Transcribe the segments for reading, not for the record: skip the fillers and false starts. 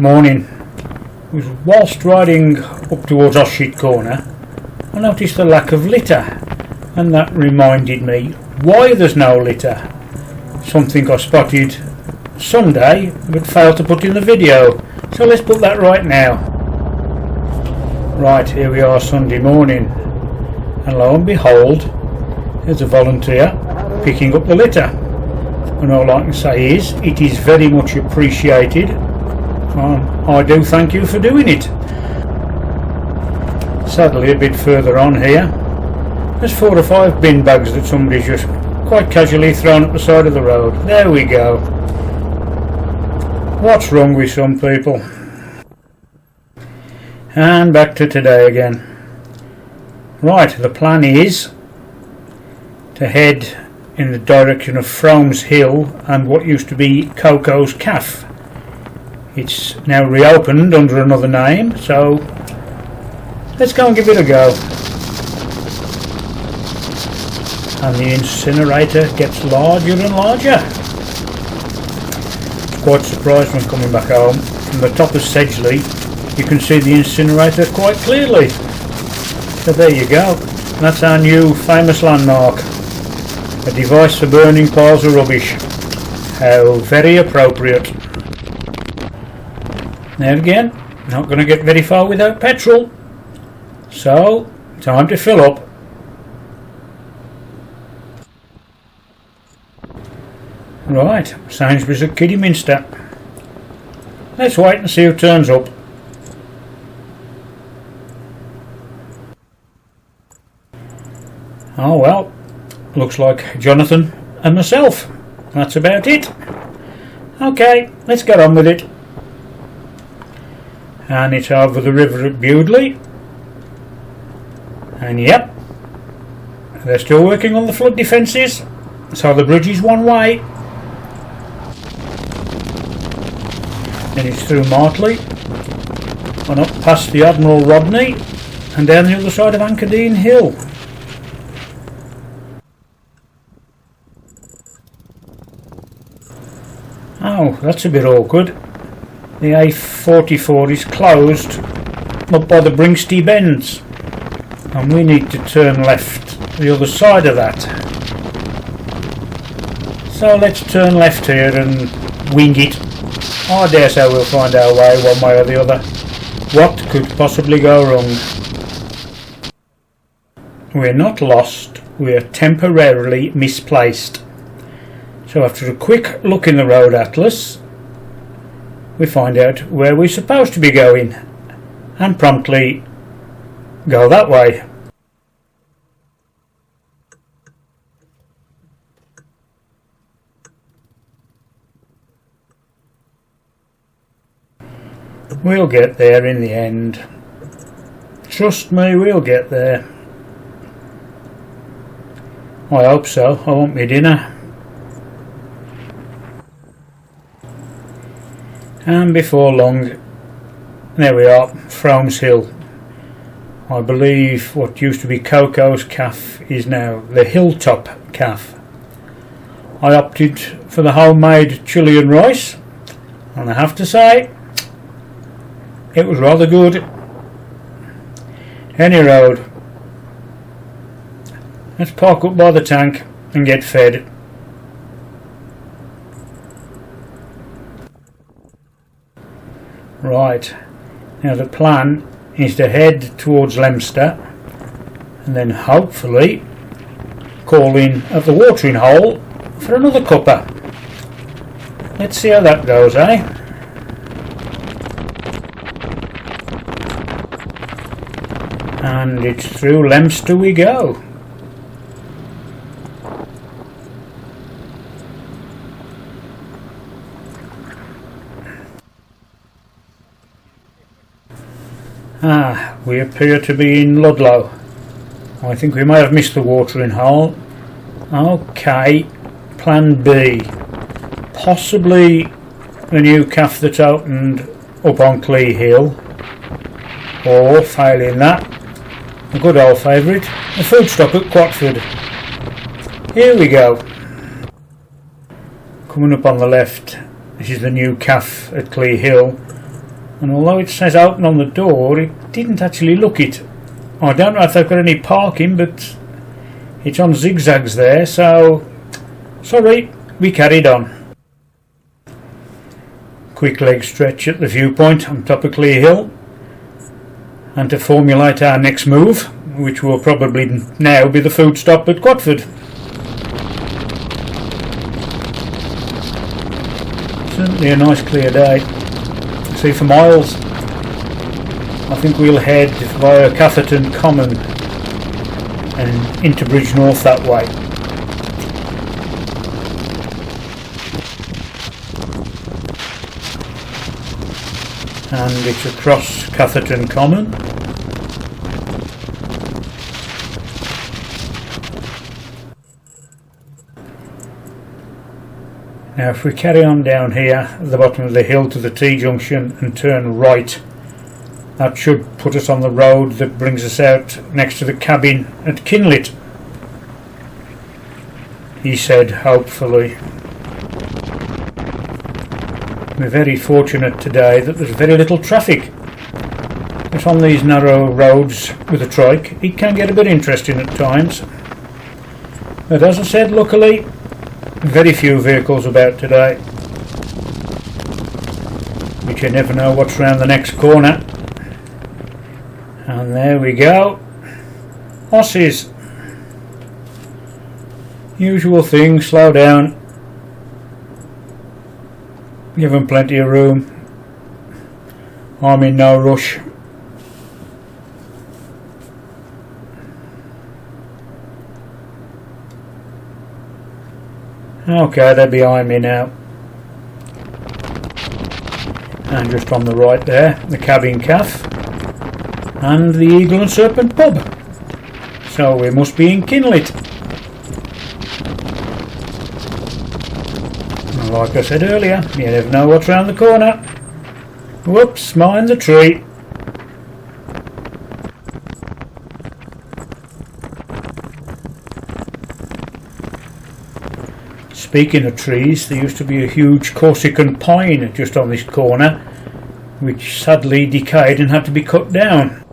Morning. Whilst riding up towards Oshit Corner, I noticed the lack of litter, and that reminded me why there's no litter. Something I spotted Sunday but failed to put in the video, so let's put that right now. Right, here we are Sunday morning, and lo and behold, there's a volunteer picking up the litter, and all I can say is it is very much appreciated. I do thank you for doing it. Sadly, a bit further on here, there's 4 or 5 bin bags that somebody's just quite casually thrown up the side of the road. There we go. What's wrong with some people? And back to today again. Right, the plan is to head in the direction of Fromes Hill and what used to be Coco's Caff. It's now reopened under another name, so let's go and give it a go. And the incinerator gets larger and larger. Quite surprised when coming back home. From the top of Sedgley you can see the incinerator quite clearly. So there you go. That's our new famous landmark. A device for burning piles of rubbish. How very appropriate. Now again, not going to get very far without petrol. So, time to fill up. Right, Sainsbury's at Kidderminster. Let's wait and see who turns up. Oh well, looks like Jonathan and myself. That's about it. Okay, let's get on with it. And it's over the river at Bewdley. And yep, they're still working on the flood defences, so the bridge is one way. Then it's through Martley and up past the Admiral Rodney and down the other side of Ankerdene Hill. Oh, that's a bit awkward. The A44 is closed up by the Bringsty Bends, and we need to turn left the other side of that. So let's turn left here and wing it. I dare say we'll find our way one way or the other. What could possibly go wrong? We're not lost, we're temporarily misplaced. So after a quick look in the road atlas, we find out where we're supposed to be going and promptly go that way. We'll get there in the end. Trust me, we'll get there. I hope so. I want my dinner. And before long, there we are, Fromes Hill. I believe what used to be Coco's Caff is now the Hilltop Caff. I opted for the homemade chili and rice, and I have to say, it was rather good. Any road. Let's park up by the tank and get fed. Right, now the plan is to head towards Leominster and then hopefully call in at the watering hole for another cuppa. Let's see how that goes, eh? And it's through Leominster we go. We appear to be in Ludlow. I think we may have missed the watering hole. Okay, plan B. Possibly the new caff that's opened up on Clee Hill. Or, failing that, a good old favourite, the food stop at Quatford. Here we go. Coming up on the left, this is the new caff at Clee Hill, and although it says open on the door, it didn't actually look it. I don't know if they've got any parking, but it's on zigzags there, so sorry, we carried on. Quick leg stretch at the viewpoint on top of Clear Hill, and to formulate our next move, which will probably now be the food stop at Quatford. Certainly a nice clear day. See for miles. I think we'll head via Catherton Common and into Bridge North that way. And it's across Catherton Common. Now if we carry on down here at the bottom of the hill to the T-junction and turn right, that should put us on the road that brings us out next to the cabin at Kinlet, he said, hopefully. We're very fortunate today that there's very little traffic. But on these narrow roads with a trike, it can get a bit interesting at times. But as I said, luckily, very few vehicles about today. But you never know what's round the next corner. And there we go. Horses. Usual thing, slow down. Give them plenty of room. I'm in no rush. Okay, they're behind me now. And just on the right there, the Cabin Caff and the Eagle and Serpent pub. So we must be in Kinlet. Like I said earlier, you never know what's round the corner. Whoops, mind the tree. Speaking of trees, there used to be a huge Corsican pine just on this corner, which sadly decayed and had to be cut down.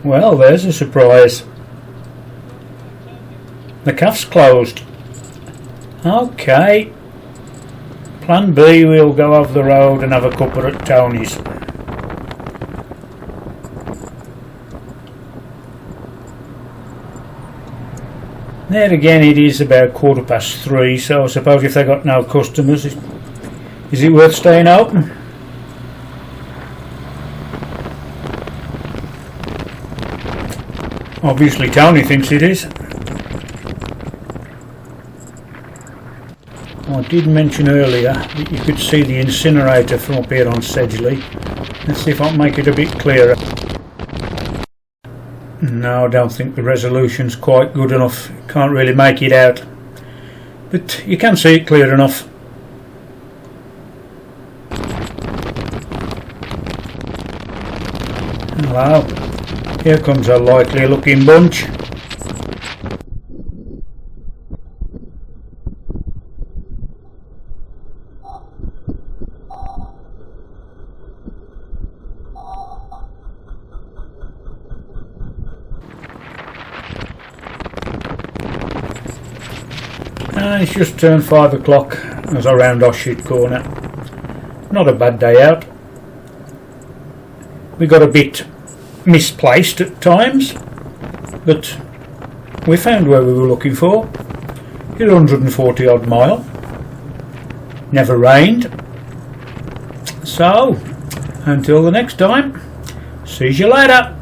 Well, there's a surprise. The caff's closed. Okay. Plan B, we'll go over the road and have a cuppa at Tony's. There again, it is about 3:15, so I suppose if they got no customers, is it worth staying open? Obviously Tony thinks it is. I did mention earlier that you could see the incinerator from up here on Sedgley. Let's see if I can make it a bit clearer. No, I don't think the resolution's quite good enough. Can't really make it out. But you can see it clear enough. Hello. Here comes a likely looking bunch. And it's just turned 5 o'clock as I round Oshit Corner. Not a bad day out. We got a bit misplaced at times, but we found where we were looking for. 140 odd mile. Never rained. So, until the next time, see you later.